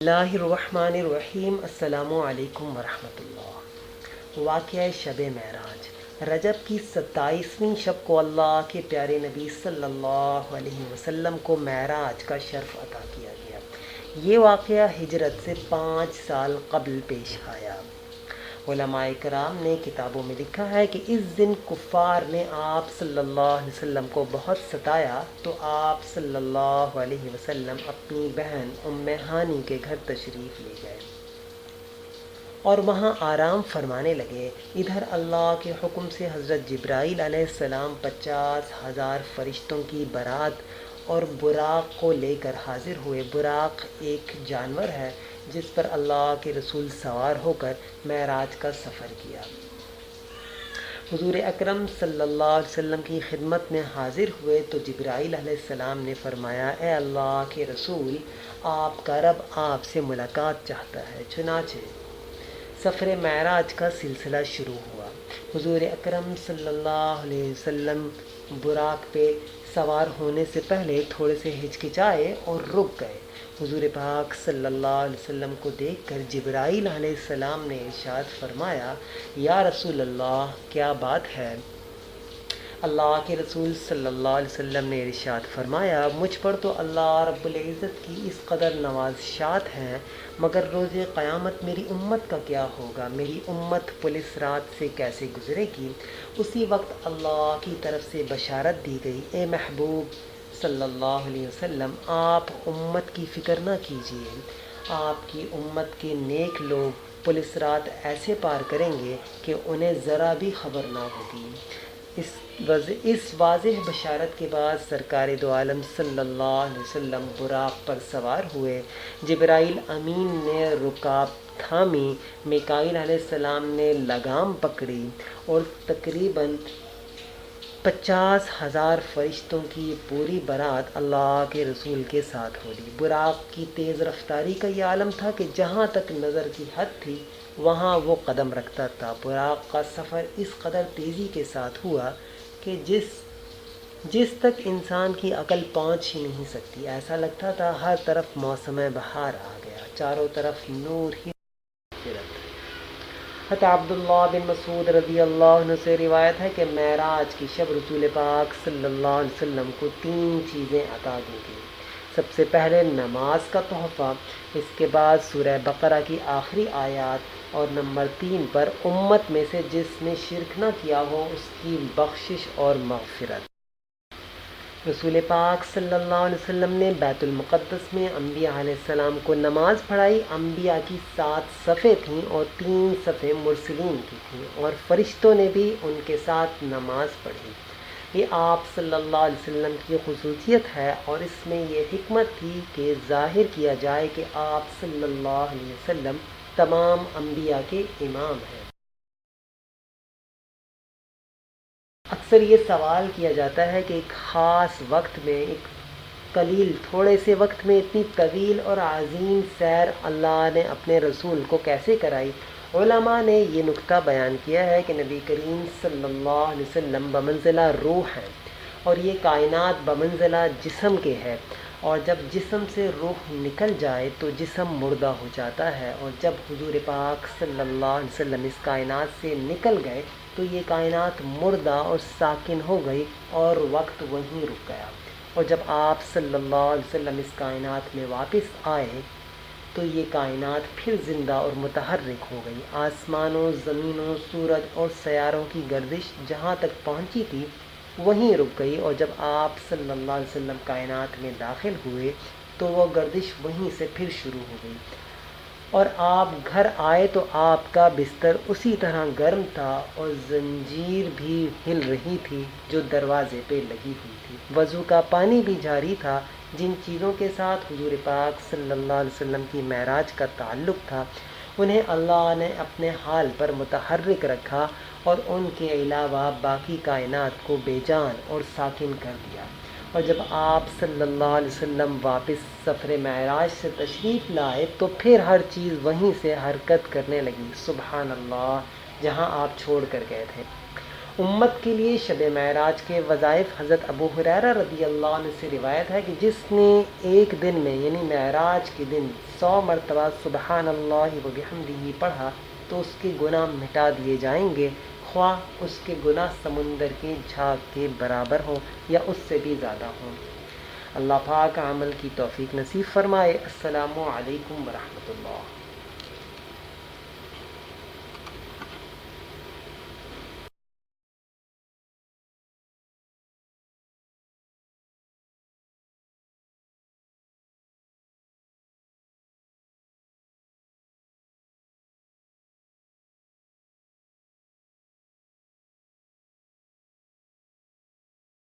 اللہ الرحمن الرحیم السلام علیکم ورحمۃ اللہ۔ واقعہ شب معراج۔ رجب کی 27ویں شب کو اللہ کے پیارے نبی صلی اللہ علیہ وسلم کو معراج کا شرف عطا کیا گیا۔ یہ واقعہ ہجرت سے 5 سال قبل پیش آیا۔ علماء کرام نے کتابوں میں لکھا ہے کہ اس دن کفار نے آپ صلی اللہ علیہ وسلم کو بہت ستایا تو آپ صلی اللہ علیہ وسلم اپنی بہن ام ہانی کے گھر تشریف لے گئے اور وہاں آرام فرمانے لگے۔ ادھر اللہ کے حکم سے حضرت جبرائیل علیہ السلام 50,000 فرشتوں کی بارات اور براق کو لے کر حاضر ہوئے۔ براق ایک جانور ہے جس پر اللہ کے رسول سوار ہو کر معراج کا سفر کیا۔ حضور اکرم صلی اللہ علیہ وسلم کی خدمت میں حاضر ہوئے تو جبرائیل علیہ السلام نے فرمایا، اے اللہ کے رسول، آپ کا رب آپ سے ملاقات چاہتا ہے۔ چنانچہ سفر معراج کا سلسلہ شروع ہوا۔ حضور اکرم صلی اللہ علیہ وسلم براق پہ سوار ہونے سے پہلے تھوڑے سے ہچکچائے اور رک گئے۔ حضور پاک صلی اللہ علیہ وسلم کو دیکھ کر جبرائیل علیہ السلام نے ارشاد فرمایا، یا رسول اللہ، کیا بات ہے؟ اللہ کے رسول صلی اللہ علیہ وسلم نے ارشاد فرمایا، مجھ پر تو اللہ رب العزت کی اس قدر نوازشات ہیں، مگر روز قیامت میری امت کا کیا ہوگا؟ میری امت پولیس رات سے کیسے گزرے گی؟ اسی وقت اللہ کی طرف سے بشارت دی گئی، اے محبوب صلی اللہ علیہ وسلم، آپ امت کی فکر نہ کیجیے، آپ کی امت کے نیک لوگ پولیس رات ایسے پار کریں گے کہ انہیں ذرا بھی خبر نہ ہوگی۔ اس واضح بشارت کے بعد سرکار دو عالم صلی اللہ علیہ وسلم براق پر سوار ہوئے۔ جبرائیل امین نے رکاب تھامی، میکائیل علیہ السلام نے لگام پکڑی اور تقریباً 50,000 فرشتوں کی پوری بارات اللہ کے رسول کے ساتھ ہو لی۔ براق کی تیز رفتاری کا یہ عالم تھا کہ جہاں تک نظر کی حد تھی وہاں وہ قدم رکھتا تھا۔ براق کا سفر اس قدر تیزی کے ساتھ ہوا کہ جس تک انسان کی عقل پہنچ ہی نہیں سکتی۔ ایسا لگتا تھا ہر طرف موسم بہار آ گیا، چاروں طرف نور ہی فرت۔ حضرت عبداللہ بن مسعود رضی اللہ عنہ سے روایت ہے کہ معراج کی شب رسول پاک صلی اللہ علیہ وسلم کو 3 چیزیں عطا دی گئیں۔ سب سے پہلے نماز کا تحفہ، اس کے بعد سورہ بقرہ کی آخری آیات، اور نمبر 3 پر امت میں سے جس نے شرک نہ کیا ہو اس کی بخشش اور مغفرت۔ رسول پاک صلی اللہ علیہ وسلم نے بیت المقدس میں انبیاء علیہ السلام کو نماز پڑھائی۔ انبیاء کی 7 صفیں تھیں اور 3 صفیں مرسلین کی تھیں، اور فرشتوں نے بھی ان کے ساتھ نماز پڑھی۔ یہ آپ صلی اللہ علیہ وسلم کی خصوصیت ہے اور اس میں یہ حکمت تھی کہ ظاہر کیا جائے کہ آپ صلی اللہ علیہ وسلم تمام انبیاء کے امام ہیں۔ اکثر یہ سوال کیا جاتا ہے کہ ایک خاص وقت میں، ایک قلیل تھوڑے سے وقت میں اتنی طویل اور عظیم سیر اللہ نے اپنے رسول کو کیسے کرائی؟ علماء نے یہ نکتہ بیان کیا ہے کہ نبی کریم صلی اللہ علیہ وسلم بمنزلہ روح ہیں اور یہ کائنات بمنزلہ جسم کے ہے، اور جب جسم سے روح نکل جائے تو جسم مردہ ہو جاتا ہے، اور جب حضور پاک صلی اللہ علیہ وسلم اس کائنات سے نکل گئے تو یہ کائنات مردہ اور ساکن ہو گئی اور وقت وہیں رک گیا، اور جب آپ صلی اللہ علیہ وسلم اس کائنات میں واپس آئے تو یہ کائنات پھر زندہ اور متحرک ہو گئی۔ آسمانوں، زمینوں، سورج اور سیاروں کی گردش جہاں تک پہنچی تھی وہیں رک گئی، اور جب آپ صلی اللہ علیہ وسلم کائنات میں داخل ہوئے تو وہ گردش وہیں سے پھر شروع ہو گئی، اور آپ گھر آئے تو آپ کا بستر اسی طرح گرم تھا اور زنجیر بھی ہل رہی تھی جو دروازے پہ لگی ہوئی تھی، وضو کا پانی بھی جاری تھا۔ جن چیزوں کے ساتھ حضور پاک صلی اللہ علیہ وسلم کی معراج کا تعلق تھا انہیں اللہ نے اپنے حال پر متحرک رکھا اور ان کے علاوہ باقی کائنات کو بے جان اور ساکن کر دیا، اور جب آپ صلی اللہ علیہ وسلم واپس سفر معراج سے تشریف لائے تو پھر ہر چیز وہیں سے حرکت کرنے لگی، سبحان اللہ، جہاں آپ چھوڑ کر گئے تھے، امت کے لیے شب معراج کے وظائف حضرت ابو ہریرہ رضی اللہ عنہ سے روایت ہے کہ جس نے ایک دن میں یعنی معراج کے دن 100 مرتبہ سبحان اللہ و بحمدہ پڑھا تو اس کے گناہ مٹا دیے جائیں گے، خواہ اس کے گناہ سمندر کے جھاگ کے برابر ہوں یا اس سے بھی زیادہ ہوں۔ اللہ پاک عمل کی توفیق نصیب فرمائے۔ السلام علیکم ورحمۃ اللہ۔